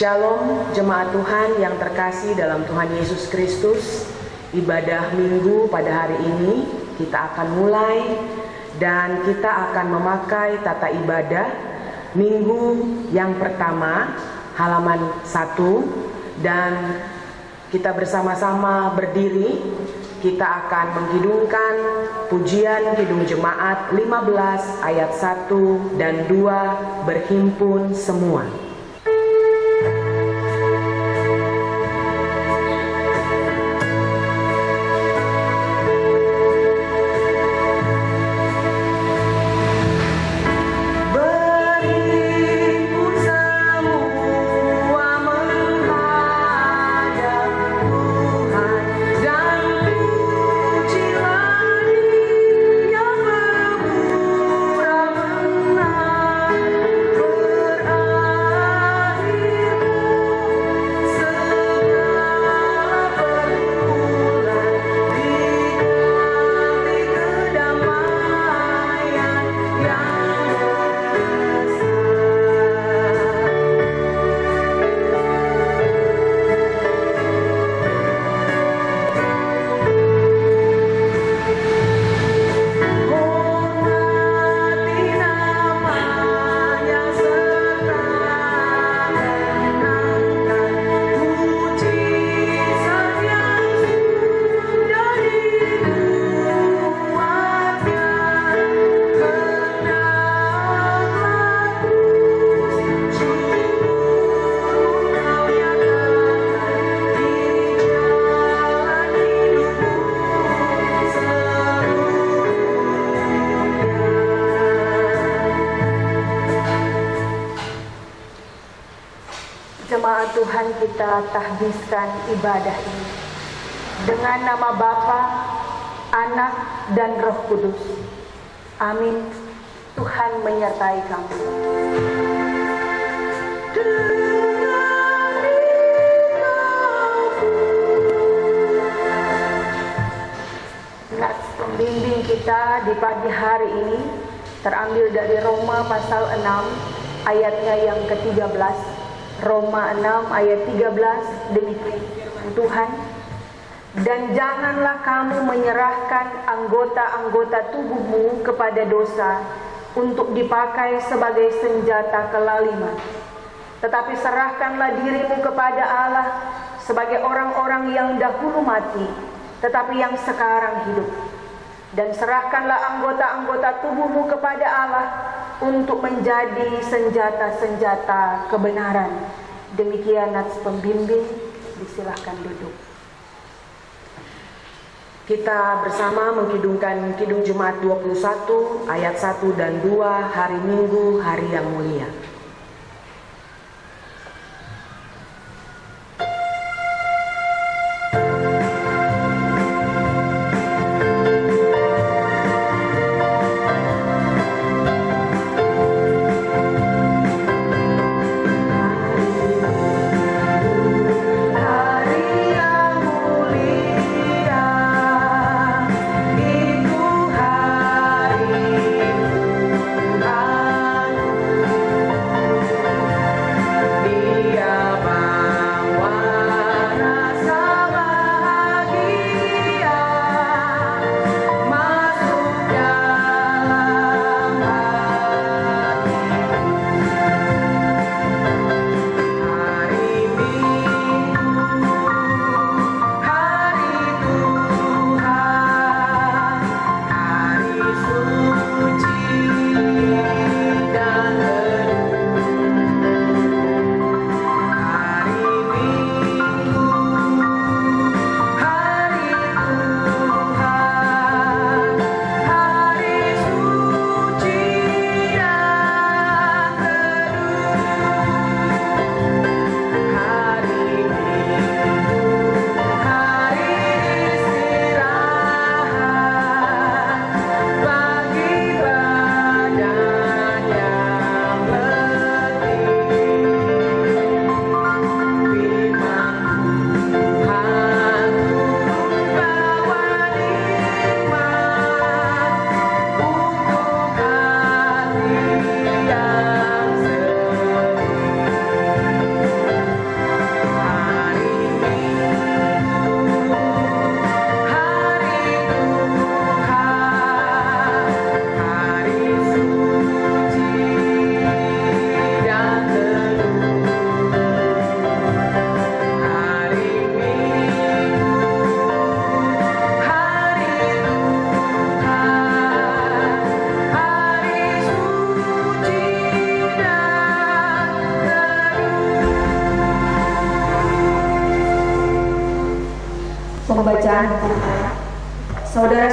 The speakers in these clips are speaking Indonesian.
Shalom jemaat Tuhan yang terkasih dalam Tuhan Yesus Kristus. Ibadah minggu pada hari ini kita akan mulai dan kita akan memakai tata ibadah minggu yang pertama halaman 1, dan kita bersama-sama berdiri. Kita akan mengkidungkan pujian Kidung Jemaat 15 ayat 1 dan 2, berhimpun semua. Jemaat Tuhan, kita tahbiskan ibadah ini dengan nama Bapa, Anak, dan Roh Kudus. Amin. Tuhan menyertai kamu. Nats pembimbing kita di pagi hari ini terambil dari Roma pasal 6 ayatnya yang ke-13. Roma 6 ayat 13, demikian firman Tuhan. Dan janganlah kamu menyerahkan anggota-anggota tubuhmu kepada dosa untuk dipakai sebagai senjata kelaliman, tetapi serahkanlah dirimu kepada Allah sebagai orang-orang yang dahulu mati, tetapi yang sekarang hidup. Dan serahkanlah anggota-anggota tubuhmu kepada Allah untuk menjadi senjata-senjata kebenaran. Demikian nats pembimbing, disilahkan duduk. Kita bersama mengkidungkan Kidung Jemaat 21 ayat 1 dan 2, hari Minggu, hari yang mulia. Hari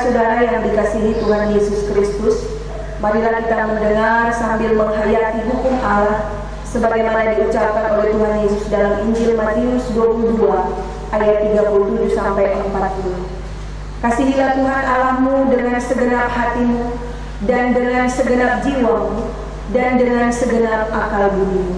saudara yang dikasihi Tuhan Yesus Kristus, marilah kita mendengar sambil menghayati hukum Allah sebagaimana diucapkan oleh Tuhan Yesus dalam Injil Matius 22 ayat 37 sampai 40. Kasihilah Tuhan Allahmu dengan segenap hatimu dan dengan segenap jiwamu dan dengan segenap akal budimu.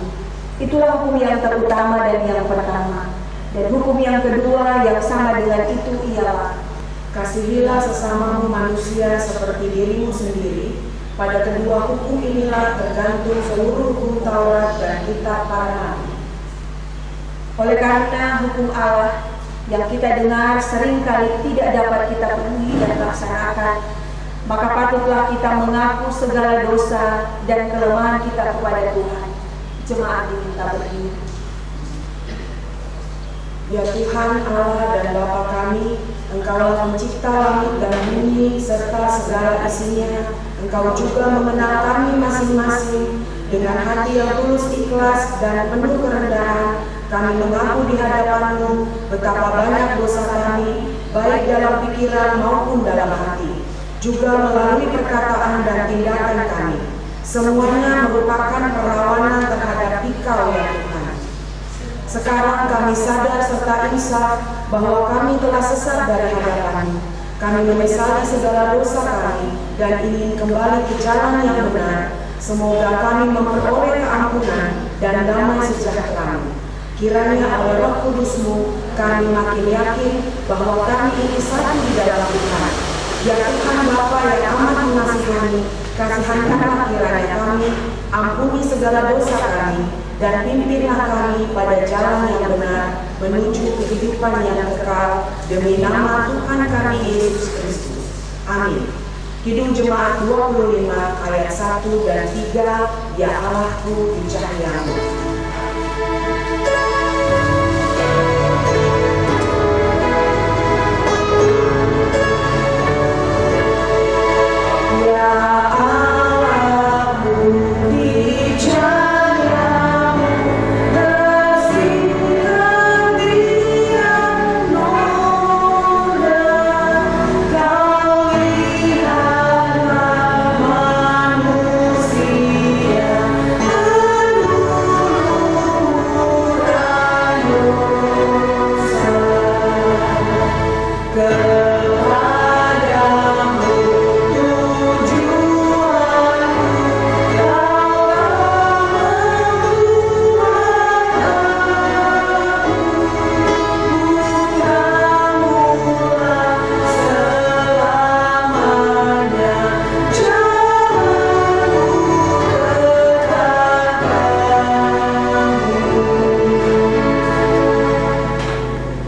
Itulah hukum yang terutama dan yang pertama. Dan hukum yang kedua yang sama dengan itu ialah, kasihilah sesamamu manusia seperti dirimu sendiri. Pada kedua hukum inilah tergantung seluruh hukum Taurat dan kitab para nabi. oleh karena hukum Allah yang kita dengar seringkali tidak dapat kita penuhi dan laksanakan, maka patutlah kita mengaku segala dosa dan kelemahan kita kepada Tuhan. Jemaat diminta berdiri. Ya Tuhan Allah dan Bapa kami, Engkaulah pencipta langit dan bumi serta segala isinya. Engkau juga mengenal kami masing-masing. Dengan hati yang tulus ikhlas dan penuh kerendahan, kami mengaku di hadapan-Mu betapa banyak dosa kami, baik dalam pikiran maupun dalam hati, juga melalui perkataan dan tindakan kami. Semuanya merupakan perlawanan terhadap Engkau ya Tuhan. Sekarang kami sadar serta insaf bahwa kami telah sesat dari hadapan-Mu. Kami menyesali segala dosa kami dan ingin kembali ke jalan yang benar. Semoga kami memperoleh keampunan dan damai sejahtera-Mu. Kiranya oleh Roh Kudus-Mu kami makin yakin bahwa kami ini satu di dalam Tuhan. Ya Tuhan Bapa yang amat mengasihani, kasihankanlah kiranya kami, ampuni segala dosa kami, dan pimpinlah kami pada jalan yang benar menuju kehidupan yang kekal demi nama Tuhan kami Yesus Kristus. Amin. Kidung Jemaat 25 ayat 1 dan 3, Ya Allahku di cahaya-Mu.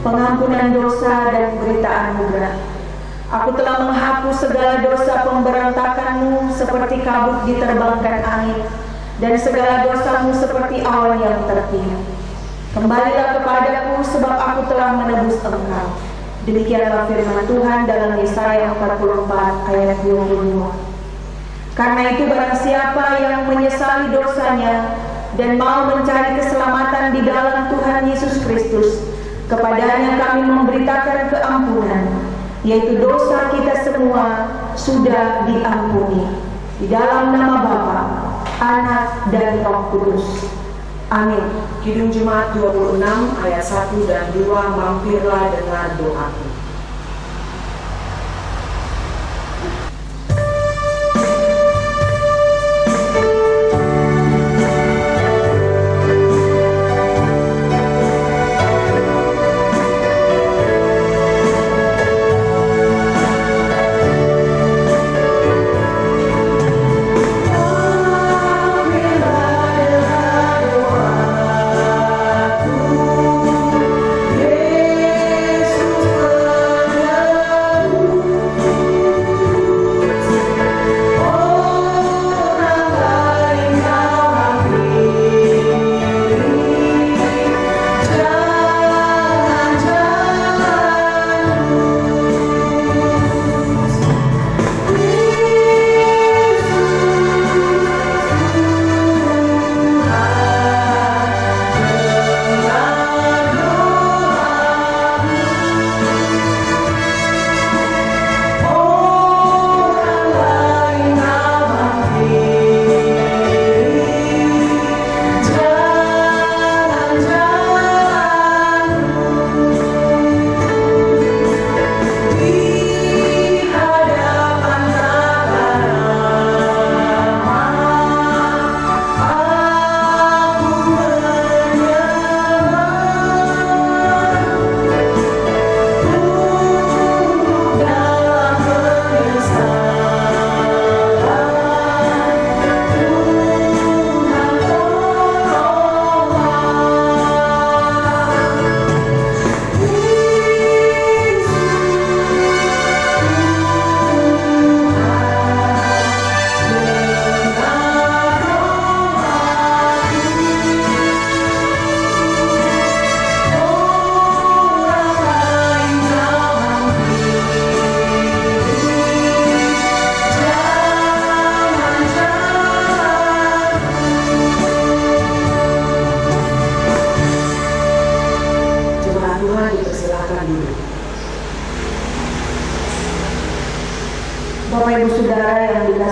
Pengampunan dosa dan berita anugerah. Aku telah menghapus segala dosa pemberontakanmu seperti kabut diterbangkan angin, dan segala dosamu seperti awan yang tertiup. Kembalilah kepadaku sebab aku telah menebus engkau. Demikianlah firman Tuhan dalam Yesaya 44 ayat 22. Karena itu barang siapa yang menyesali dosanya dan mau mencari keselamatan di dalam Tuhan Yesus Kristus, kepadanya kami memberitakan keampunan, yaitu dosa kita semua sudah diampuni. Di dalam nama Bapa, Anak, dan Roh Kudus. Amin. Kidung Jemaat 26 ayat 1 dan 2, mampirlah dengan doaku. Yesus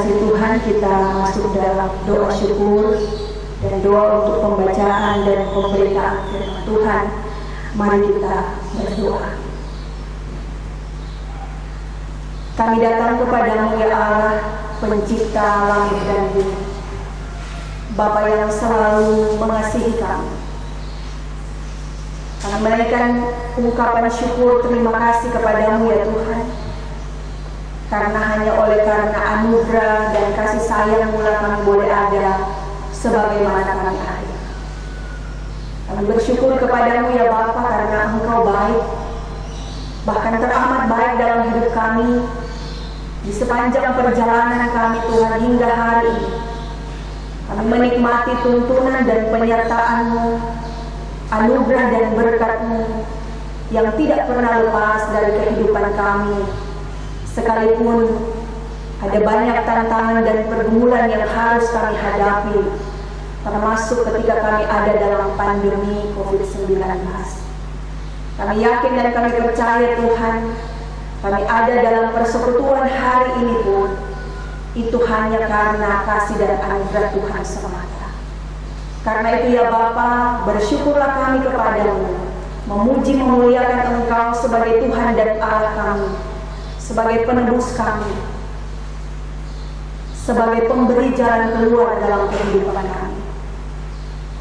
kasih Tuhan, kita masuk dalam doa syukur dan doa untuk pembacaan dan pemberitaan firman Tuhan. Mari kita berdoa. Kami datang kepadamu ya Allah, pencipta langit dan bumi, Bapa yang selalu mengasihi kami. Kami menaikkan ungkapan syukur terima kasih kepadamu ya Tuhan, karena hanya karena anugerah dan kasih sayang-Mu kami boleh ada sebagaimana kami ada. Kami bersyukur kepadamu ya Bapa, karena Engkau baik, bahkan teramat baik dalam hidup kami di sepanjang perjalanan kami Tuhan hingga hari ini. Kami menikmati tuntunan dan penyertaan-Mu, anugerah dan berkat-Mu yang tidak pernah lepas dari kehidupan kami, sekalipun ada banyak tantangan dan pergumulan yang harus kami hadapi, termasuk ketika kami ada dalam pandemi COVID-19. Kami yakin dan kami percaya Tuhan, kami ada dalam persekutuan hari ini pun itu hanya karena kasih dan anugerah Tuhan semata. Karena itu ya Bapa, bersyukurlah kami kepadamu, memuji memuliakan Engkau sebagai Tuhan dan Allah kami, sebagai penebus kami, sebagai pemberi jalan keluar dalam kehidupan kami.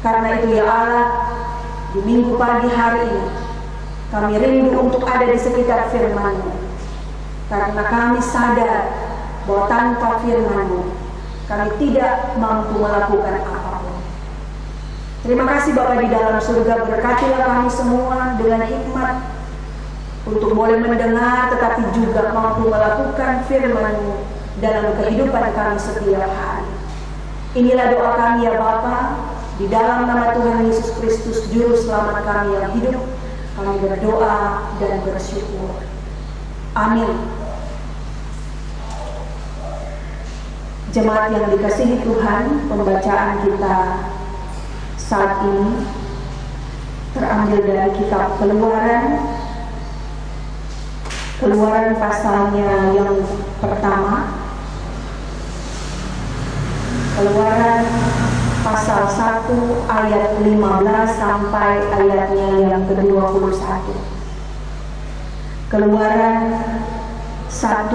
Karena itu ya Allah, di minggu pagi hari ini kami rindu untuk ada di sekitar firman-Mu, karena kami sadar bahwa tanpa firman-Mu kami tidak mampu melakukan apapun. Terima kasih Bapa di dalam surga, berkatilah kami semua dengan hikmat untuk boleh mendengar tetapi juga mampu melakukan firman-Mu dalam kehidupan kami setiap hari. Inilah doa kami ya Bapa, di dalam nama Tuhan Yesus Kristus Juru Selamat kami yang hidup, kami berdoa dan bersyukur. Amin. Jemaat yang dikasihi Tuhan, pembacaan kita saat ini terambil dari kitab Keluaran pasalnya yang pertama, Keluaran pasal 1 ayat 15 sampai ayatnya yang ke-21. Keluaran 1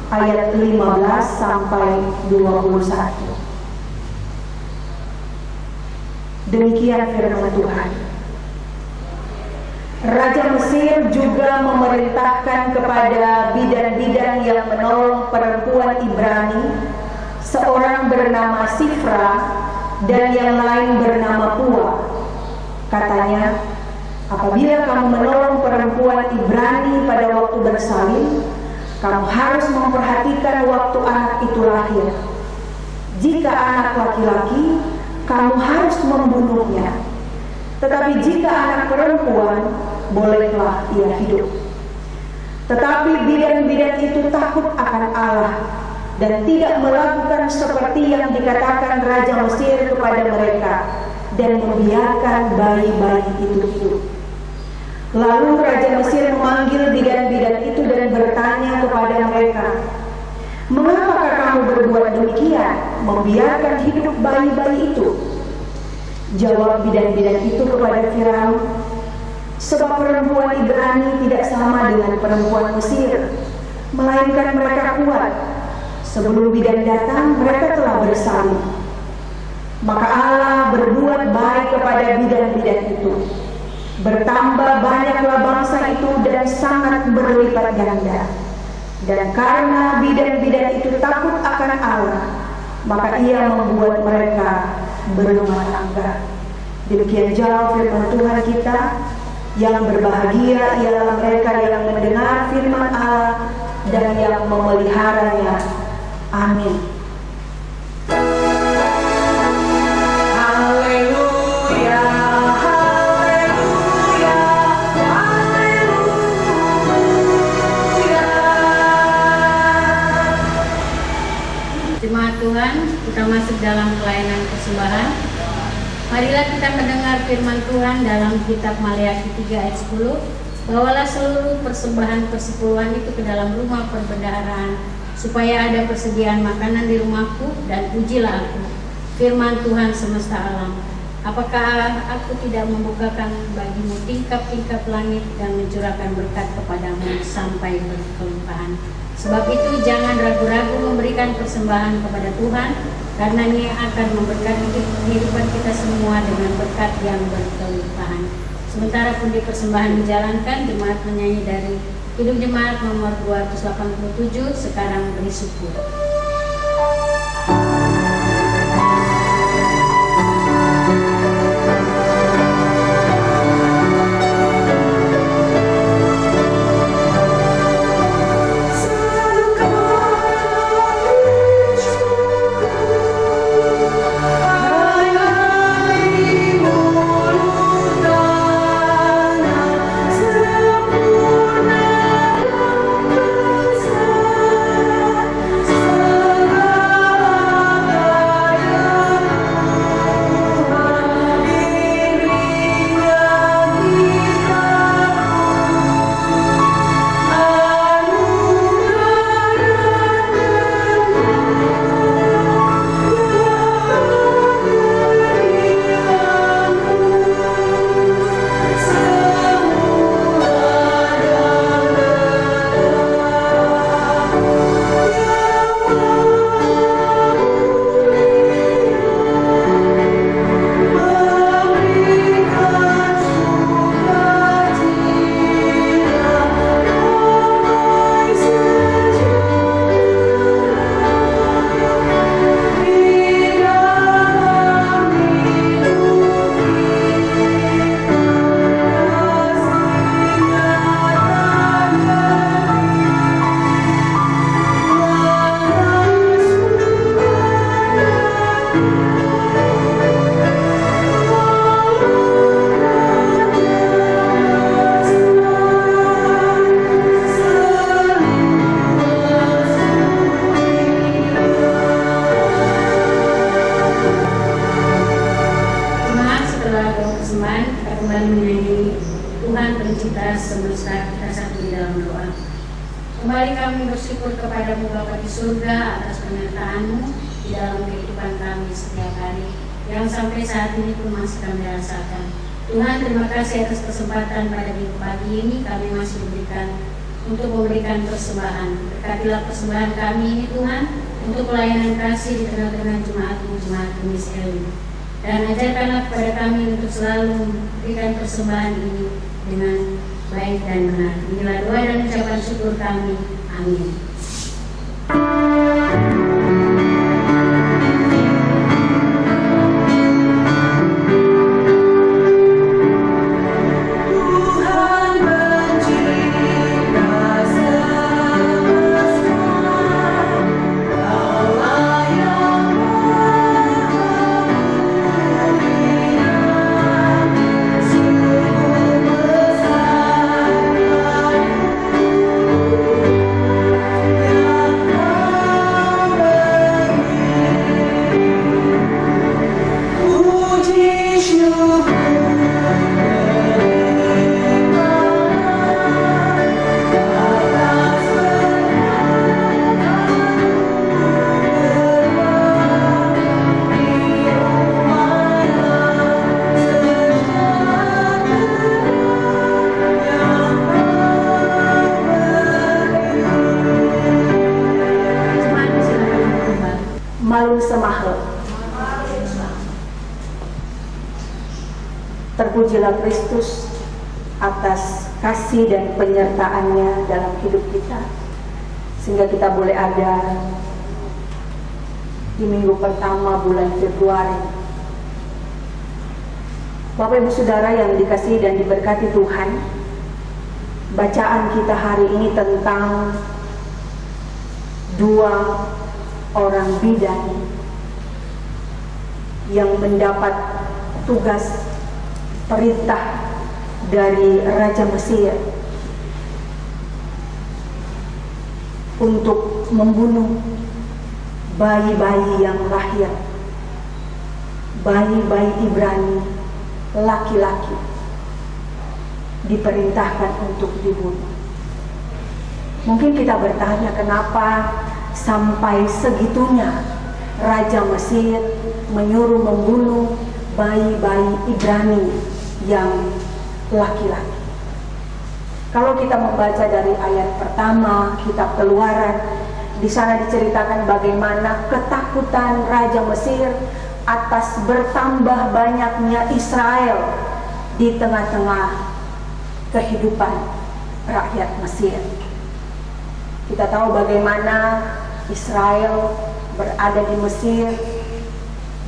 ayat 15 sampai 21. Demikian firman Tuhan. Raja Mesir juga memerintahkan kepada bidan-bidan yang menolong perempuan Ibrani, seorang bernama Sifra dan yang lain bernama Pua. Katanya, apabila kamu menolong perempuan Ibrani pada waktu bersalin, kamu harus memperhatikan waktu anak itu lahir. Jika anak laki-laki, kamu harus membunuhnya. Tetapi jika anak perempuan, bolehlah ia hidup. Tetapi bidan-bidan itu takut akan Allah dan tidak melakukan seperti yang dikatakan Raja Mesir kepada mereka dan membiarkan bayi-bayi itu hidup. Lalu Raja Mesir memanggil bidan-bidan itu dan bertanya kepada mereka, "Mengapakah kamu berbuat demikian, membiarkan hidup bayi-bayi itu?" Jawab bidan-bidan itu kepada Firaun, "Sebab perempuan Ibrani tidak sama dengan perempuan Mesir, melainkan mereka kuat. Sebelum bidan datang, mereka telah bersalin." Maka Allah berbuat baik kepada bidan-bidan itu. Bertambah banyaklah bangsa itu dan sangat berlipat ganda. Dan karena bidan-bidan itu takut akan Allah, maka Ia membuat mereka berumah tangga. Demikian jauh firman Tuhan kita. Yang berbahagia ialah mereka yang mendengar firman Allah dan yang memeliharanya. Amin. Haleluya, haleluya, haleluya. Jemaat Tuhan, kita masuk dalam pelayanan persembahan. Marilah kita mendengar firman Tuhan dalam kitab Maleakhi 3 ayat 10. Bawalah seluruh persembahan persepuluhan itu ke dalam rumah perbendaharaan supaya ada persediaan makanan di rumahku, dan pujilah aku, firman Tuhan semesta alam. Apakah aku tidak membukakan bagimu tingkap-tingkap langit dan mencurahkan berkat kepadamu sampai berkelimpahan? Sebab itu jangan ragu-ragu memberikan persembahan kepada Tuhan, karena Ia akan memberkati kehidupan kita semua dengan berkat yang berkelimpahan. Sementara pundi persembahan dijalankan, jemaat menyanyi dari Hidup Jemaat nomor 287, Sekarang Beri Syukur. Kembali kami bersyukur kepadamu Bapa di surga atas penyertaan-Mu di dalam kehidupan kami setiap hari, yang sampai saat ini pun masih kami rasakan. Tuhan, terima kasih atas kesempatan pada minggu pagi ini kami masih diberikan untuk memberikan persembahan. Berkatilah persembahan kami ini Tuhan, untuk pelayanan kasih di tengah-tengah jemaat-Mu, jemaat Miss Elin. Dan ajarkanlah kepada kami untuk selalu memberikan persembahan ini dengan baik dan benar. Inilah doa dan ucapan syukur kami. Amin. Terpujilah Kristus atas kasih dan penyertaan-Nya dalam hidup kita, sehingga kita boleh ada di minggu pertama bulan Februari. Bapak Ibu Saudara yang dikasihi dan diberkati Tuhan, bacaan kita hari ini tentang dua orang bidan yang mendapat tugas perintah dari Raja Mesir untuk membunuh bayi-bayi yang lahir, bayi-bayi Ibrani laki-laki diperintahkan untuk dibunuh. Mungkin kita bertanya, kenapa sampai segitunya Raja Mesir menyuruh membunuh bayi-bayi Ibrani yang laki-laki. Kalau kita membaca dari ayat pertama kitab Keluaran, di sana diceritakan bagaimana ketakutan Raja Mesir atas bertambah banyaknya Israel di tengah-tengah kehidupan rakyat Mesir. Kita tahu bagaimana Israel berada di Mesir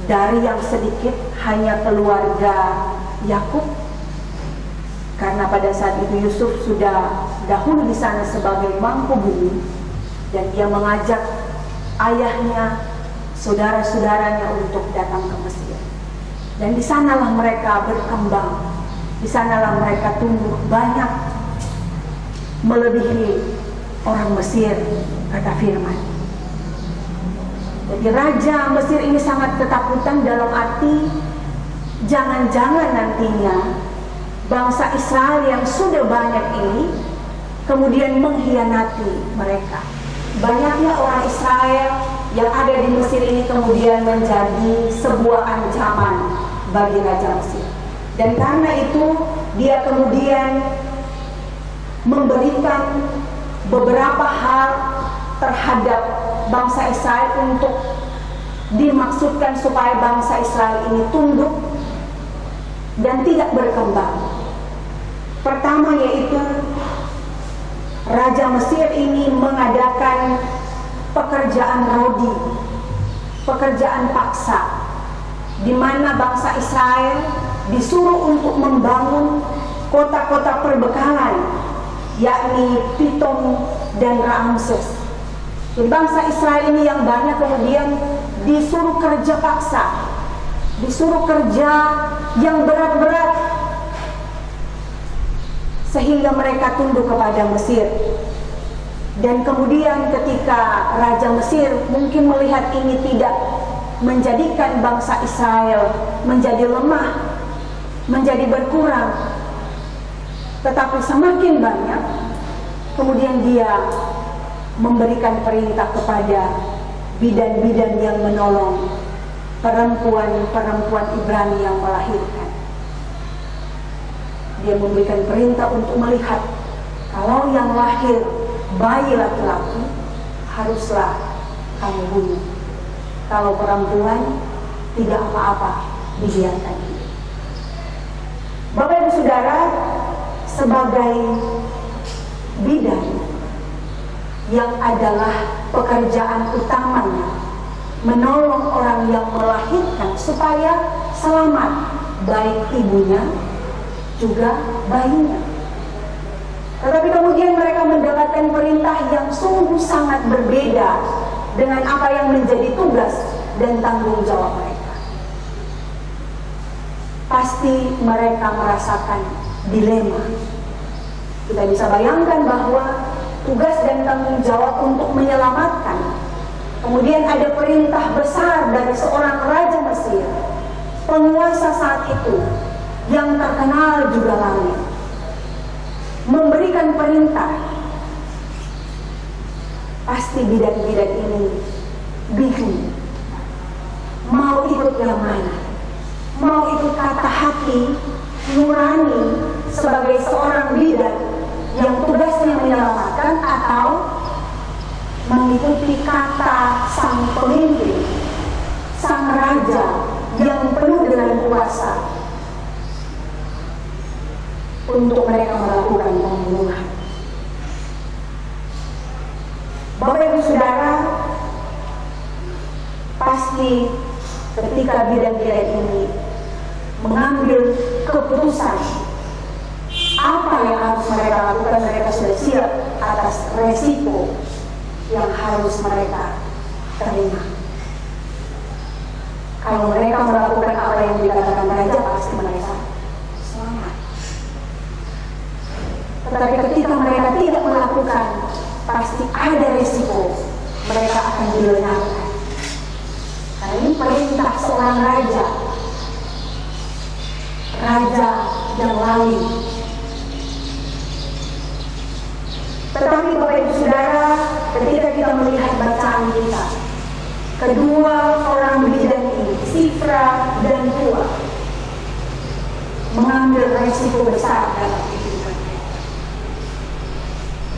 dari yang sedikit hanya keluarga Yakub, karena pada saat itu Yusuf sudah dahulu di sana sebagai mangku bumi, dan dia mengajak ayahnya, saudara-saudaranya untuk datang ke Mesir. Dan di sanalah mereka berkembang, di sanalah mereka tumbuh banyak, melebihi orang Mesir, kata firman. Jadi Raja Mesir ini sangat ketakutan dalam arti jangan-jangan nantinya bangsa Israel yang sudah banyak ini kemudian mengkhianati mereka. Banyaknya orang Israel yang ada di Mesir ini kemudian menjadi sebuah ancaman bagi Raja Mesir. Dan karena itu dia kemudian memberikan beberapa hal terhadap bangsa Israel untuk dimaksudkan supaya bangsa Israel ini tunduk dan tidak berkembang. Pertama yaitu Raja Mesir ini mengadakan pekerjaan rodi, pekerjaan paksa, di mana bangsa Israel disuruh untuk membangun kota-kota perbekalan, yakni Pitom dan Ramses. Jadi bangsa Israel ini yang banyak kemudian disuruh kerja paksa, disuruh kerja yang berat-berat, sehingga mereka tunduk kepada Mesir. Dan kemudian ketika Raja Mesir mungkin melihat ini tidak menjadikan bangsa Israel menjadi lemah, menjadi berkurang, tetapi semakin banyak, kemudian dia memberikan perintah kepada bidan-bidan yang menolong perempuan-perempuan Ibrani yang melahirkan. Dia memberikan perintah untuk melihat kalau yang lahir bayi laki-laki haruslah kamu bunuh. Kalau perempuan tidak apa-apa, dibiarkan. Bapak Ibu Saudara, sebagai bidan yang adalah pekerjaan utamanya menolong orang yang melahirkan supaya selamat, baik ibunya juga bayinya. Tetapi kemudian mereka mendapatkan perintah yang sungguh sangat berbeda dengan apa yang menjadi tugas dan tanggung jawab mereka. Pasti mereka merasakan dilema. Kita bisa bayangkan bahwa tugas dan tanggung jawab untuk menyelamatkan. Kemudian ada perintah besar dari seorang Raja Mesir, penguasa saat itu, yang terkenal juga langit, memberikan perintah. Pasti bidan-bidan ini bingung, mau ikut yang mana, mau ikut kata hati nurani sebagai seorang bidan yang tugasnya menyelamatkan, atau mengikuti kata sang pemimpin, sang raja yang penuh dengan kuasa untuk mereka melakukan pembunuhan. Bapak Ibu Saudara, pasti ketika bidan-bidan ini mengambil keputusan apa yang harus mereka lakukan, mereka sudah siap atas resiko yang harus mereka terima. Kalau mereka melakukan apa yang dikatakan raja, pasti mereka selamat. Tetapi ketika mereka tidak melakukan, pasti ada resiko mereka akan dilenyapkan. Karena ini perintah seorang raja, raja yang lain. Tetapi Bapak Ibu Saudara, ketika kita melihat bacaan kedua orang bidan ini, Sifra dan Pua, mengambil resiko besar dalam kehidupan mereka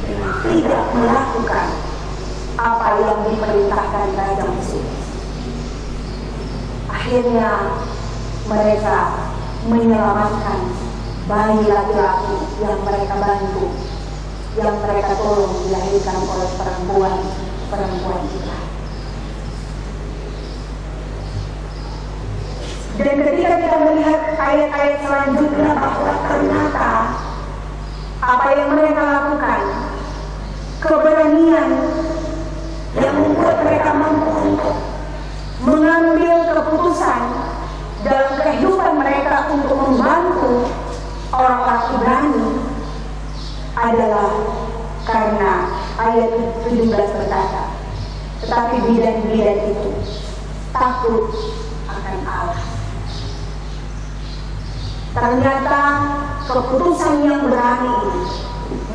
dengan tidak melakukan apa yang diperintahkan Raja Mesir. Akhirnya mereka menyelamatkan bayi laki-laki yang mereka bantu, yang mereka tolong dilahirkan oleh perempuan kita. Dan ketika kita melihat ayat-ayat selanjutnya bahwa ternyata apa yang mereka lakukan, keberanian yang membuat mereka mampu untuk mengambil keputusan dalam kehidupan mereka untuk membantu orang-orang Ibrani adalah karena ayat 17 berkata, tetapi bidan-bidan itu takut akan Allah. Ternyata keputusan yang berani ini,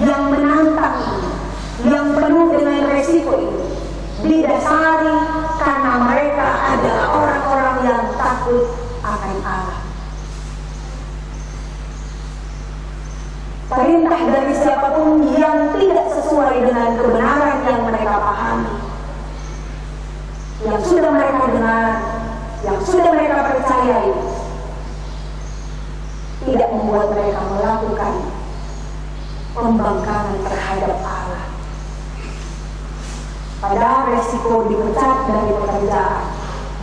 yang menantang ini, yang penuh dengan resiko ini, didasari karena mereka adalah orang-orang yang takut akan Allah. Perintah dari siapapun yang tidak sesuai dengan kebenaran yang mereka pahami, yang sudah mereka dengar, yang sudah mereka percayai, tidak membuat mereka melakukan pembangkangan terhadap Allah. Padahal resiko dipecat dari pekerjaan,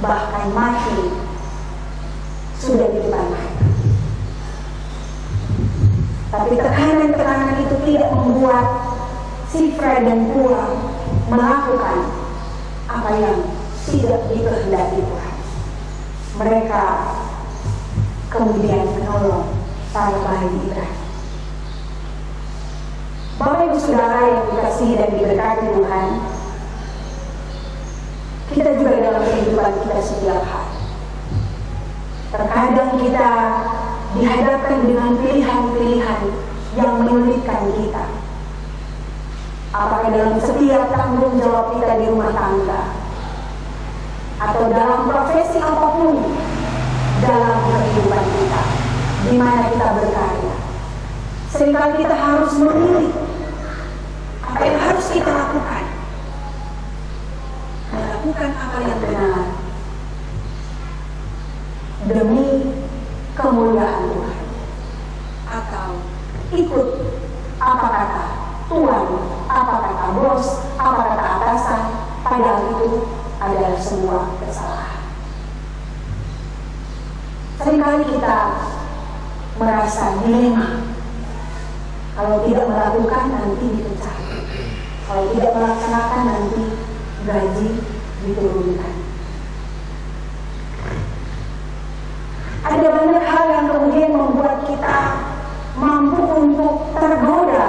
bahkan mati, sudah di depan mata. Tapi tekanan-tekanan itu tidak membuat Sifra dan Pua melakukan apa yang tidak dikehendaki Tuhan. Mereka kemudian menolong para bayi Ibrani. Bapak Ibu Saudara yang dikasihi dan diberkati Tuhan, kita juga dalam kehidupan kita setiap hari, terkadang kita dihadapkan dengan pilihan-pilihan yang menyulitkan kita. Apakah dalam setiap tanggung jawab kita di rumah tangga, atau dalam profesi apapun dalam kehidupan kita, di mana kita berkarya. Seringkali kita harus memilih apa yang harus kita lakukan. Melakukan apa yang benar demi kemuliaan Tuhan, atau ikut apa kata Tuhan, apa kata bos, apa kata atasan, padahal itu adalah sebuah kesalahan. Seringkali kita merasa dilema. Kalau tidak melakukan nanti dipecat, kalau tidak melaksanakan nanti gaji diturunkan. Ada banyak hal yang kemudian membuat kita mampu untuk tergoda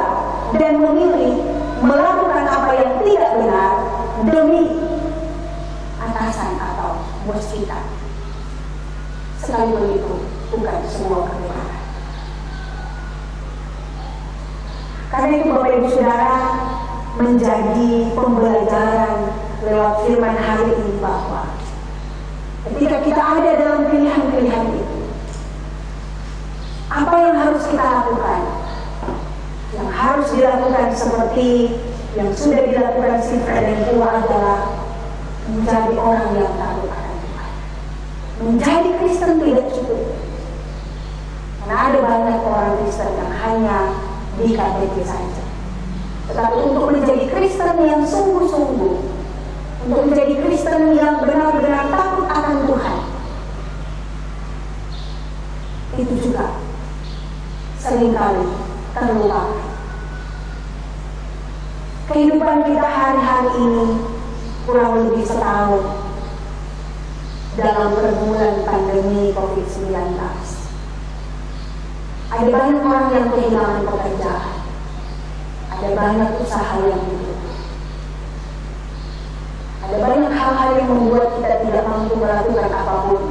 dan memilih melakukan apa yang tidak benar demi atasan atau bos kita. Sekalipun itu bukan sebuah kebenaran. Karena itu Bapak Ibu Saudara, menjadi pembelajaran lewat firman hari ini bahwa ketika kita ada dalam pilihan-pilihan itu, apa yang harus kita lakukan? Yang harus dilakukan seperti yang sudah dilakukan Sifra dan Pua adalah menjadi orang yang takut akan Tuhan. Menjadi Kristen tidak cukup. Karena ada banyak orang Kristen yang hanya di KTP saja. Tetapi untuk menjadi Kristen yang sungguh-sungguh, untuk menjadi Kristen yang benar-benar takut akan Tuhan, itu juga seringkali terlupakan. Kehidupan kita hari-hari ini kurang lebih setahun dalam pergumulan pandemi COVID-19. Ada banyak orang yang kehilangan pekerjaan, ada banyak usaha yang ditutup, ada banyak hal-hal yang membuat kita tidak mampu melakukan apapun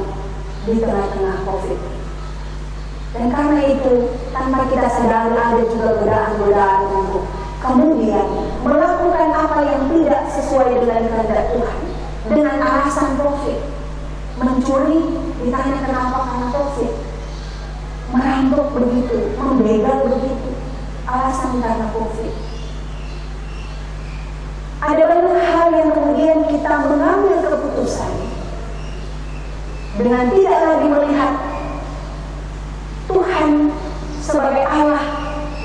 di tengah-tengah COVID. Dan karena itu, tanpa kita sadari ada juga godaan-godaan untuk kemudian melakukan apa yang tidak sesuai dengan kehendak Tuhan, dengan alasan COVID. Mencuri ditanya kenapa, karena COVID. Merampok begitu, membegal begitu, alasan karena COVID. Ada banyak hal yang kemudian kita mengambil keputusan dengan tidak lagi melihat Tuhan sebagai Allah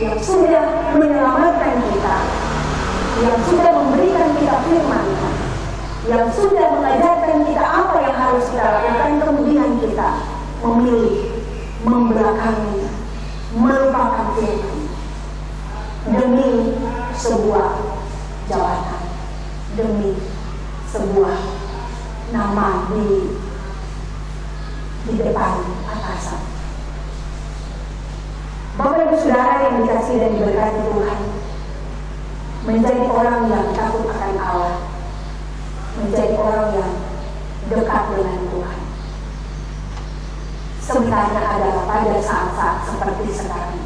yang sudah menyelamatkan kita, yang sudah memberikan kita firman, yang sudah mengajarkan kita apa yang harus kita lakukan. Kemudian kita memilih membelakangi, melupakan firman demi sebuah jabatan, demi sebuah nama di depan atasan. Bapak Ibu Saudara yang dikasihi dan diberkati Tuhan, menjadi orang yang takut akan Allah, menjadi orang yang dekat dengan Tuhan, sebenarnya adalah pada saat-saat seperti sekarang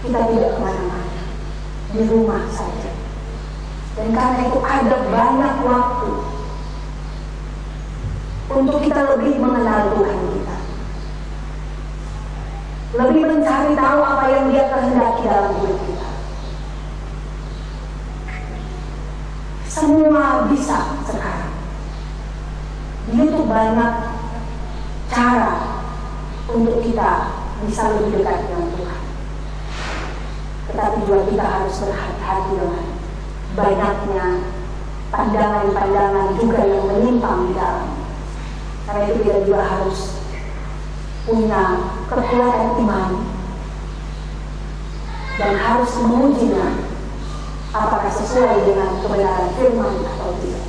kita tidak kemana-mana, di rumah saja. Dan karena itu ada banyak waktu untuk kita lebih mengenal Tuhan kita, lebih mencari tahu apa yang Dia kehendaki dalam hidup kita. Semua bisa sekarang. Di YouTube banyak cara untuk kita bisa lebih dekat dengan Tuhan. Tetapi juga kita harus berhati-hati dengan banyaknya pandangan-pandangan juga yang menyimpang di dalam. Karena itu kita juga harus punya kekuatan iman dan harus mengujinya apakah sesuai dengan kebenaran firman atau tidak.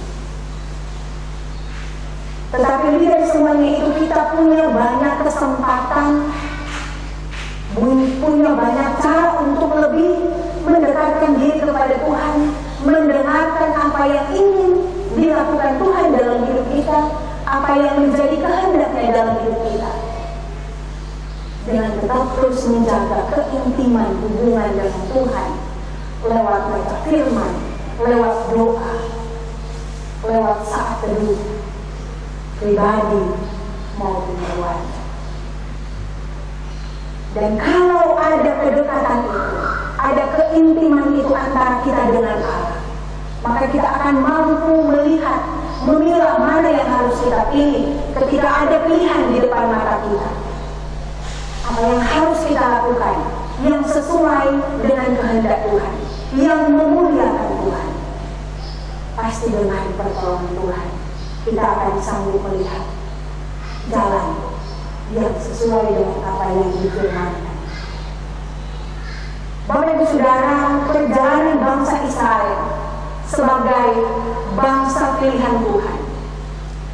Tetapi dari semuanya itu kita punya banyak kesempatan, punya banyak cara untuk lebih mendekatkan diri kepada Tuhan, mendengarkan apa yang ingin dilakukan Tuhan dalam hidup kita, apa yang menjadi kehendaknya dalam hidup kita, dengan tetap terus menjaga keintiman hubungan dengan Tuhan lewat baca firman, lewat doa, lewat saat teduh pribadi maupun keluarga. Dan kalau ada kedekatan itu, ada keintiman itu antara kita dengan Allah, maka kita akan mampu melihat, memilah mana yang harus kita pilih ketika ada pilihan di depan mata kita. Apa yang harus kita lakukan yang sesuai dengan kehendak Tuhan, yang memuliakan Tuhan. Pasti dengan pertolongan Tuhan kita akan sanggup melihat jalan yang sesuai dengan apa yang difirmankan. Bapak Ibu Saudara, perjalanan bangsa Israel sebagai bangsa pilihan Tuhan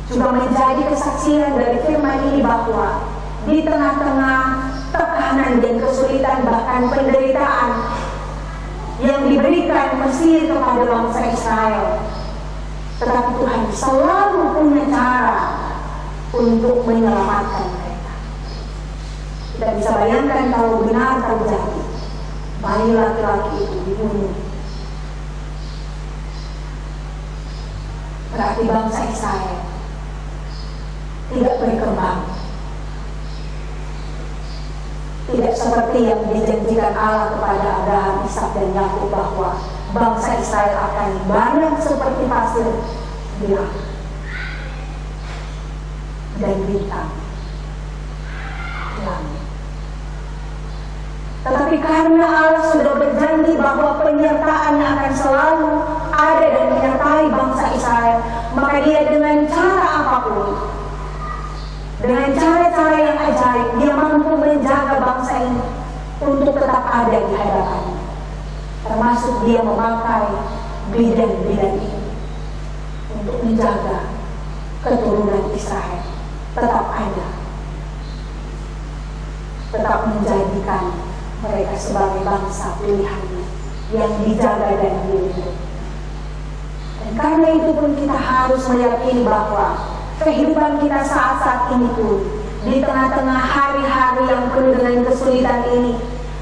juga menjadi kesaksian dari firman ini bahwa di tengah-tengah tekanan dan kesulitan bahkan penderitaan yang diberikan Mesir kepada bangsa Israel, tetapi Tuhan selalu punya cara untuk menyelamatkan mereka. Kita bisa bayangkan kalau benar terjadi bayi laki-laki itu dibunuh, berarti bangsa Israel tidak berkembang, tidak seperti yang dijanjikan Allah kepada Abraham, Ishak dan Yakub bahwa bangsa Israel akan banyak seperti pasir di laut dan bintang di langit. Tetapi karena Allah sudah berjanji bahwa penyertaannya akan selalu ada dan menyertai bangsa Israel, maka Dia dengan cara apapun, dengan cara-cara yang ajaib, Dia mampu menjaga bangsa ini untuk tetap ada di hadapannya. Termasuk Dia memakai bidan-bidan ini untuk menjaga keturunan Israel tetap ada, tetap menjadikan mereka sebagai bangsa pilihannya yang dijaga dan dilindungi. Dan karena itu pun kita harus meyakini bahwa kehidupan kita saat-saat ini pun, di tengah-tengah hari-hari yang penuh dengan kesulitan ini,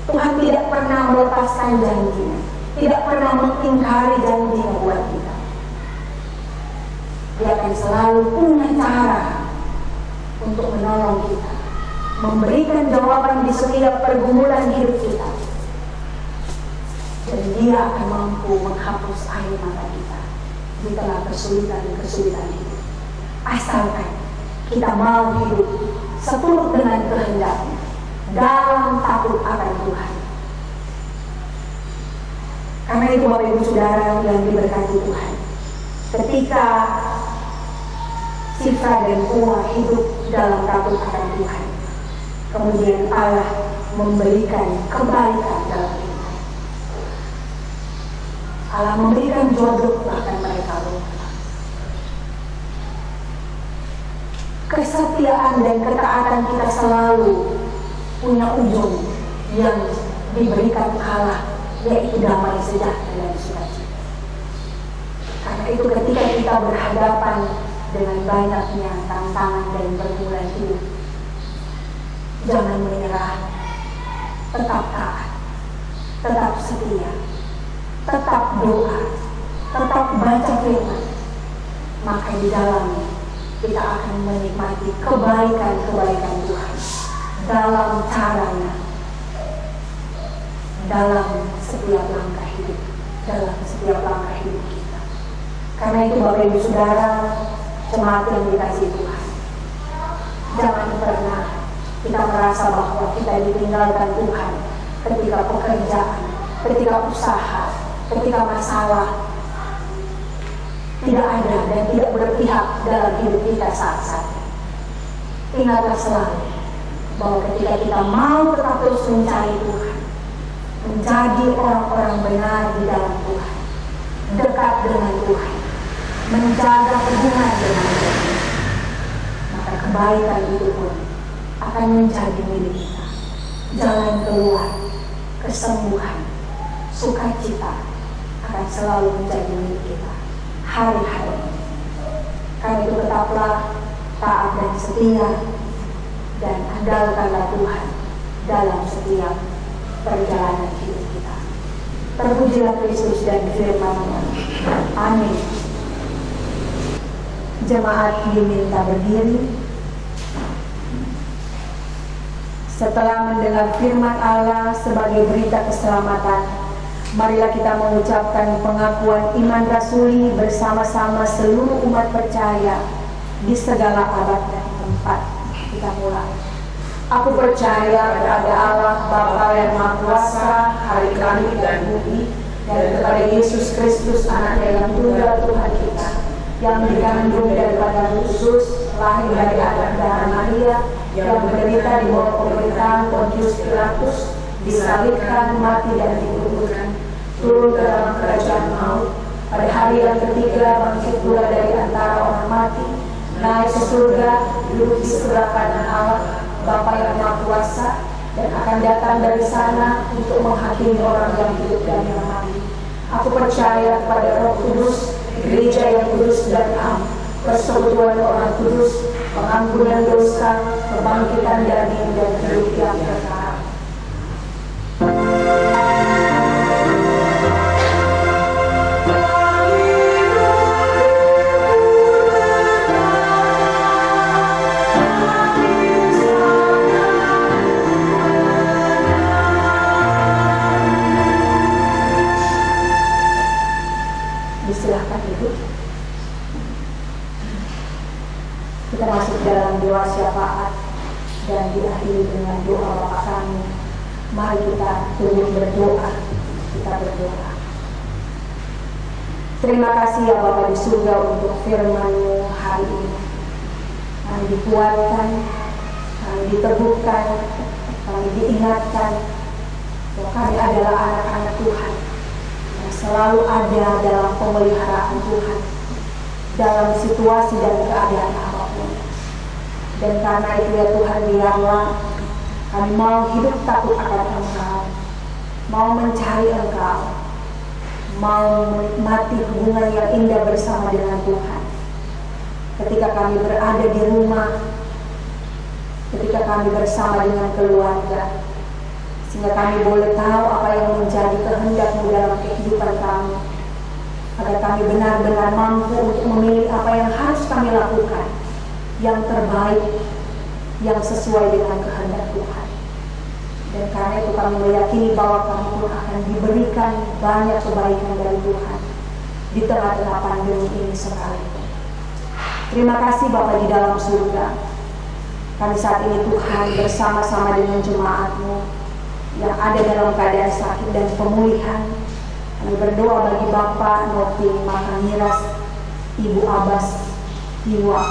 Tuhan tidak pernah melepaskan janjinya, tidak pernah mengingkari janjinya buat kita. Dia akan selalu punya cara untuk menolong kita, memberikan jawaban di setiap pergumulan hidup kita. Dan Dia akan mampu menghapus air mata kita di tengah kesulitan hidup. Asalkan kita mau hidup seturut dengan kehendak-Nya, dalam takut akan Tuhan. Karena itu Bapak Ibu Saudara yang diberkati Tuhan, ketika Sifra dan Pua hidup dalam takut akan Tuhan, kemudian Allah memberikan kebaikan dalam hidup. Allah memberikan jodoh bahkan mereka lupa. Kesetiaan dan ketaatan kita selalu punya ujung yang diberikan Allah, yaitu damai sejahtera dan sukacita. Karena itu ketika kita berhadapan dengan banyaknya tantangan dan pergumulan hidup, jangan menyerah, tetap taat, tetap setia, tetap doa, tetap baca firman. Maka di dalamnya kita akan menikmati kebaikan-kebaikan Tuhan dalam caranya, dalam setiap langkah hidup, kita. Karena itu Bapak Ibu Saudara, jemaat yang dikasihi Tuhan, jangan pernah kita merasa bahwa kita ditinggalkan Tuhan ketika pekerjaan, ketika usaha, ketika masalah tidak ada dan tidak berpihak dalam hidup kita saat-saat ini. Ingatlah selalu bahwa ketika kita mau tetap terus mencari Tuhan, menjadi orang-orang benar di dalam Tuhan, dekat dengan Tuhan, menjaga hubungan dengan Tuhan, maka kebaikan itu pun akan menjadi milik kita. Jalan keluar, kesembuhan, sukacita akan selalu menjadi milik kita hari-hari ini. Karena itu tetaplah taat dan setia, dan andalkanlah Tuhan dalam setiap perjalanan hidup kita. Terpujilah Kristus dan firman-Nya. Amin. Jemaat diminta berdiri. Setelah mendengar firman Allah sebagai berita keselamatan, marilah kita mengucapkan pengakuan iman rasuli bersama-sama seluruh umat percaya di segala abad dan tempat. Kita mulai. Aku percaya kepada Allah Bapa yang Maha Kuasa, Hari langit dan bumi, dan kepada Yesus Kristus Anaknya yang tunggal Tuhan kita, yang dikandung daripada Roh Kudus, lahir dari Adam dan Maria, yang menderita di bawah pemerintahan Pontius Pilatus, disalibkan, mati dan dikuburkan, turun ke dalam kerajaan maut, pada hari yang ketiga bangkit pula dari antara orang mati, naik ke surga, duduk di sebelah kanan Allah Bapa yang Maha Kuasa, dan akan datang dari sana untuk menghakimi orang yang hidup dan yang mati. Aku percaya kepada Roh Kudus, gereja yang kudus dan am, persekutuan orang kudus, pengampunan dosa, kebangkitan daging dan hidup yang kekal. Disilahkan hidup. Kita masuk dalam doa syafaat dan diakhiri dengan doa Bapa Kami. Mari kita turut berdoa. Kita berdoa. Terima kasih ya Bapa di surga untuk firman-Mu hari ini. Kami dikuatkan, kami diteguhkan, kami diingatkan bahwa kami adalah anak-anak Tuhan yang selalu ada dalam pemeliharaan Tuhan dalam situasi dan keadaan apapun. Dan karena itu ya Tuhan, biarlah kami mau hidup takut akan Engkau, mau mencari Engkau, mau menikmati hubungan yang indah bersama dengan Tuhan. Ketika kami berada di rumah, ketika kami bersama dengan keluarga, sehingga kami boleh tahu apa yang menjadi kehendak-Mu dalam kehidupan kami. agar kami benar-benar mampu untuk memilih apa yang harus kami lakukan, yang terbaik, yang sesuai dengan kehendak Tuhan. Dan karena itu kami meyakini bahwa kami pun akan diberikan banyak kebaikan dari Tuhan di tengah-tengah pandemi ini sekalipun. Terima kasih Bapa di dalam surga. Kami saat ini Tuhan bersama-sama dengan jemaat-Mu yang ada dalam keadaan sakit dan pemulihan. Kami berdoa bagi Bapak Noti Makamiras, Ibu Abbas, Iwa,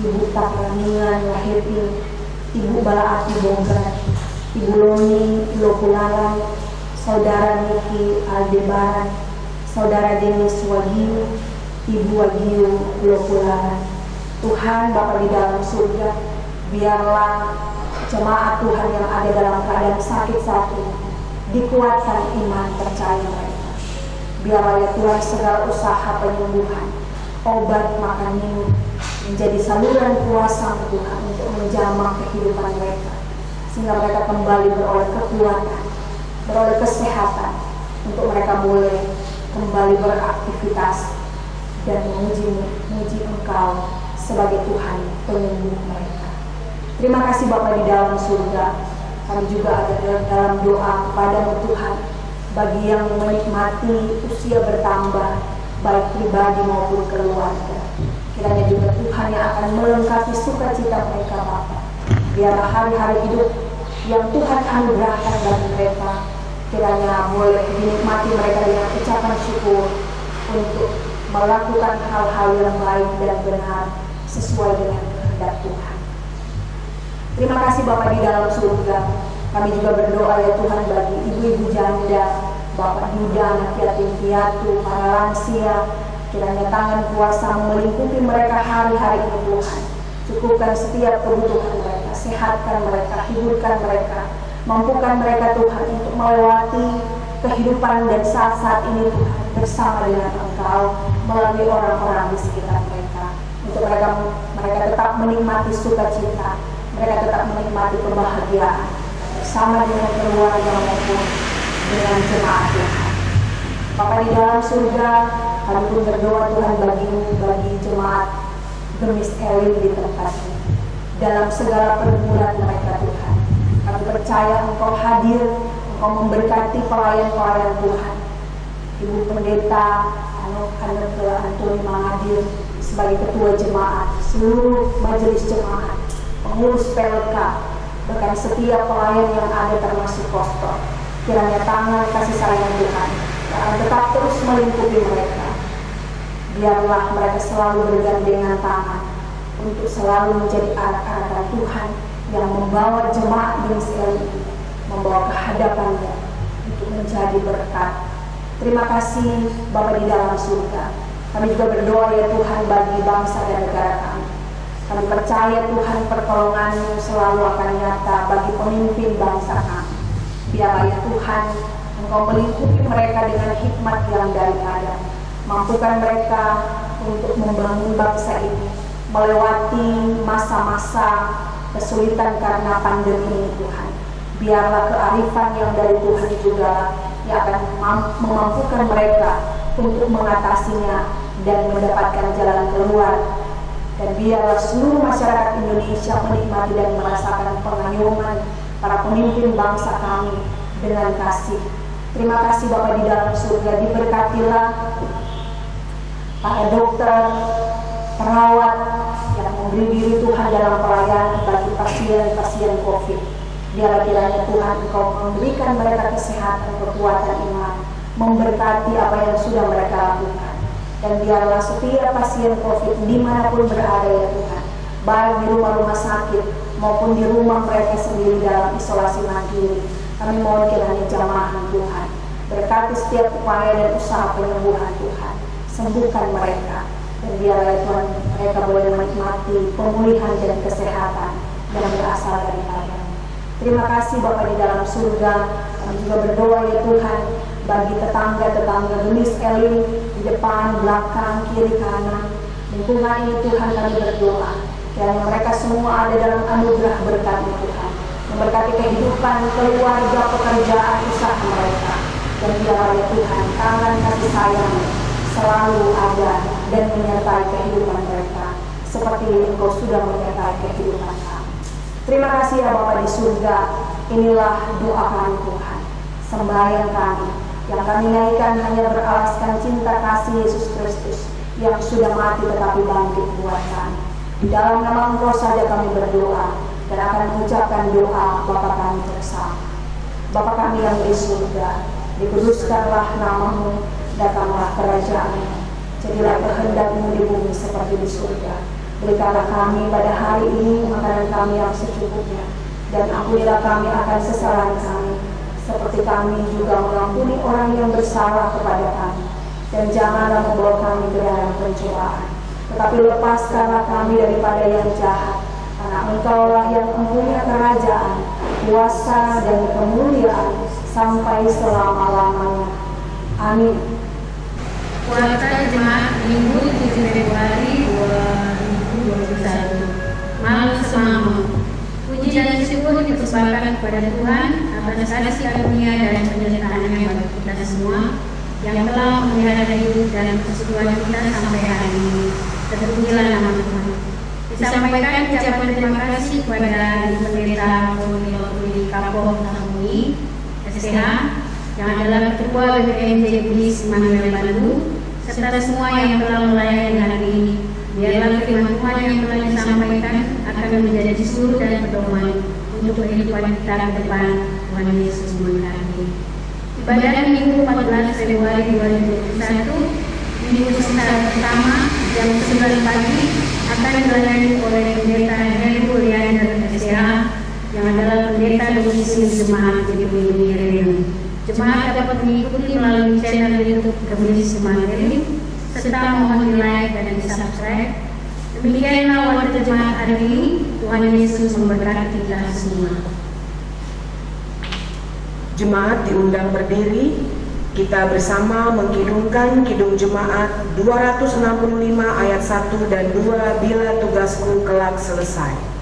Ibu Takraningan Lahirti, Ibu Balaati Bongkar, Ibu Loni Lokulalan, Saudara Niki Aldebaran, Saudara Denis Wagyu, Ibu Wagyu Lokulalan. Tuhan Bapa di dalam surga, biarlah jemaat Tuhan yang ada dalam keadaan sakit saat ini dikuatkan iman percaya mereka. Biarlah ya Tuhan segala usaha penyembuhan, obat, makan minum menjadi saluran kuasa Tuhan untuk menjamah kehidupan mereka, sehingga mereka kembali beroleh kekuatan, beroleh kesehatan, untuk mereka boleh kembali beraktivitas dan memuji Engkau sebagai Tuhan penyembuh mereka. Terima kasih Bapa di dalam surga. Kami juga ada dalam doa kepada-Mu Tuhan, bagi yang menikmati usia bertambah, baik pribadi maupun keluarga. Kiranya juga Tuhan yang akan melengkapi sukacita mereka Bapa. Biarlah hari-hari hidup yang Tuhan anugerahkan bagi mereka, kiranya boleh dinikmati mereka dengan ucapan syukur untuk melakukan hal-hal yang baik dan benar sesuai dengan kehendak Tuhan. Terima kasih Bapa di dalam surga. Kami juga berdoa ya Tuhan bagi ibu-ibu janda, Bapak Yuda, anak yatim piatu, para lansia. Kiranya tangan kuasa melingkupi mereka hari-hari ini Tuhan. Cukupkan setiap kebutuhan mereka, sehatkan mereka, hiburkan mereka, mampukan mereka Tuhan untuk melewati kehidupan dan saat-saat ini Tuhan bersama dengan Engkau melalui orang-orang di sekitar mereka. Untuk mereka tetap menikmati sukacita, mereka tetap menikmati kebahagiaan bersama dengan keluarga maupun dengan jemaat Tuhan. Bapa di dalam surga, kami pun berdoa Tuhan bagi jemaat Gemis Elim di tempat ini. Dalam segala pergumulan mereka Tuhan, kami percaya Engkau hadir, Engkau memberkati pelayan-pelayan Tuhan. Ibu Pendeta Antoni Mangadir sebagai ketua jemaat, seluruh majelis jemaat, pengurus PLK, bahkan setiap pelayan yang ada termasuk pastor. Kiranya tangan kasih sayang Tuhan akan tetap terus melingkupi mereka. Biarlah mereka selalu bergandengan tangan untuk selalu menjadi anak-anak Tuhan yang membawa jemaat Gemis Elim ini, membawa kehadapannya untuk menjadi berkat. Terima kasih Bapa di dalam surga. Kami juga berdoa ya Tuhan bagi bangsa dan negara kami. Kami percaya Tuhan pertolongan-Mu selalu akan nyata bagi pemimpin bangsa kami. Biarlah ya Tuhan Engkau melingkupi mereka dengan hikmat yang daripada. Mampukan mereka untuk membangun bangsa ini melewati masa-masa kesulitan karena pandemi ini Tuhan. Biarlah kearifan yang dari Tuhan juga yang akan memampukan mereka untuk mengatasinya dan mendapatkan jalan keluar. Dan biarlah seluruh masyarakat Indonesia menikmati dan merasakan pengayuman para pemimpin bangsa kami dengan kasih. Terima kasih Bapa di dalam surga, diberkatilah para dokter, perawat yang memberi diri Tuhan dalam pelayanan bagi pasien-pasien COVID. Biarlah kiranya Tuhan Engkau memberikan mereka kesehatan, kekuatan iman, memberkati apa yang sudah mereka lakukan. Dan biarlah setiap pasien COVID dimanapun berada ya Tuhan, baik di rumah-rumah sakit maupun di rumah mereka sendiri dalam isolasi mandiri, kami mohon kiranya jamaah Tuhan, berkati setiap upaya dan usaha penyembuhan Tuhan, sembuhkan mereka. Dan biarlah Tuhan mereka boleh menikmati pemulihan dan kesehatan yang berasal daripada. Terima kasih Bapa di dalam surga. Kami juga berdoa ya Tuhan bagi tetangga-tetangga Gemis Elim di depan, belakang, kiri, kanan. Lingkungan ini Tuhan kami berdoa kiranya mereka semua ada dalam anugerah berkat-Mu Tuhan, memberkati kehidupan, keluarga, pekerjaan, usaha mereka. Dan biarlah ya Tuhan tangan kasih sayang selalu ada dan menyertai kehidupan mereka, seperti Engkau sudah menyertai kehidupan kami. Terima kasih ya Bapa di surga. Inilah doa kami Tuhan, sembahyang kami yang kami naikkan hanya beralaskan cinta kasih Yesus Kristus yang sudah mati tetapi bangkit buat kami. Di dalam nama Engkau saja kami berdoa dan akan mengucapkan doa Bapa kami bersama. Bapa kami yang di surga, dikuduskanlah nama-Mu, datanglah kerajaan-Mu, jadilah kehendak-Mu di bumi seperti di surga. Berikanlah kami pada hari ini makanan kami yang secukupnya, dan ampunilah kami akan kesalahan kami, seperti kami juga mengampuni orang yang bersalah kepada kami. Dan janganlah membawa kami ke dalam pencobaan, tetapi lepaskanlah kami daripada yang jahat. Karena Engkaulah yang mempunyai kerajaan, kuasa dan kemuliaan sampai selama-lamanya. Amin. Puasa Jemaat Minggu 7 Februari 2021. Malam Semalam. Puji dan syukur dipersembahkan kepada Tuhan atas kasih karunia dan penyertaan-Nya bagi kita semua yang telah memelihara hidup dan persekutuan kita sampai hari ini. Terpujilah nama Tuhan. Disampaikan ucapan terima kasih kepada Pendeta Poni Kapol Tamuni STH yang adalah Ketua BPMJ Blis Manuel Bandung, serta semua yang telah melayani hari ini. Biarlah firman Tuhan yang telah disampaikan akan menjadi suluh dan pedoman untuk kehidupan kita ke depan. Tuhan Yesus memberkati. Ibadah Minggu 14 Februari 2021, Minggu pertama jam 9 pagi akan dilayani oleh Pendeta Heru Leander SDA yang adalah pendeta domisi Jemaat GPI Rerum. Jemaat dapat mengikuti melalui channel YouTube Gemelis Jemaat Rerum serta mohon di-like dan di-subscribe. Demikianlah Warta Jemaat hari ini. Tuhan Yesus memberkati kita semua. Jemaat diundang berdiri. Kita bersama mengkidungkan Kidung Jemaat 265 ayat 1 dan 2, Bila Tugasku Kelak Selesai.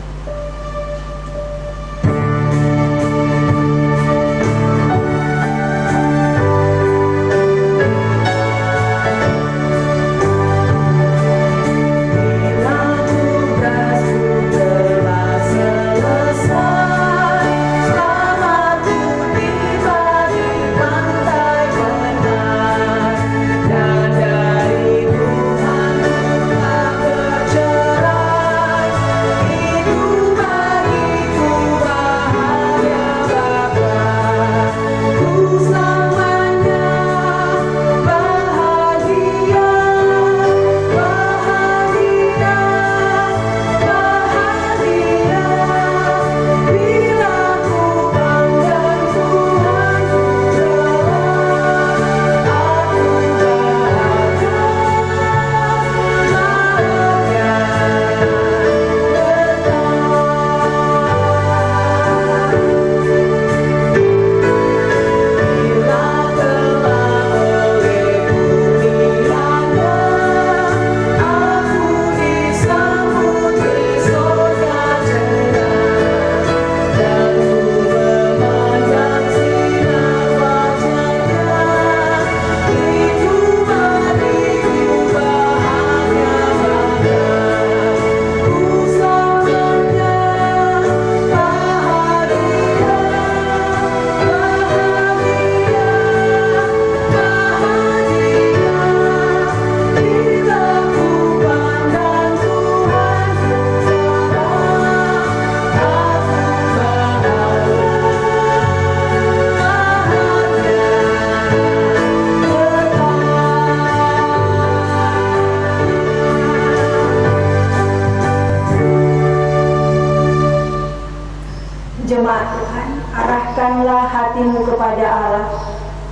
Jemaat Tuhan, arahkanlah hatimu kepada Allah,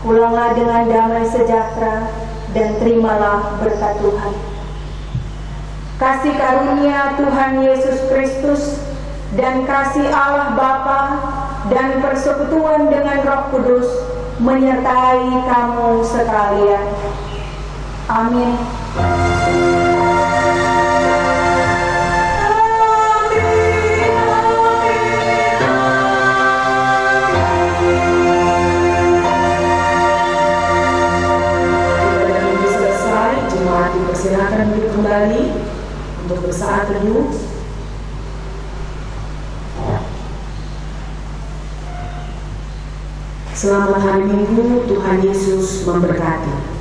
pulanglah dengan damai sejahtera, dan terimalah berkat Tuhan. Kasih karunia Tuhan Yesus Kristus dan kasih Allah Bapa dan persekutuan dengan Roh Kudus menyertai kamu sekalian. Amin. saat teduh. Selamat hari Minggu, Tuhan Yesus memberkati.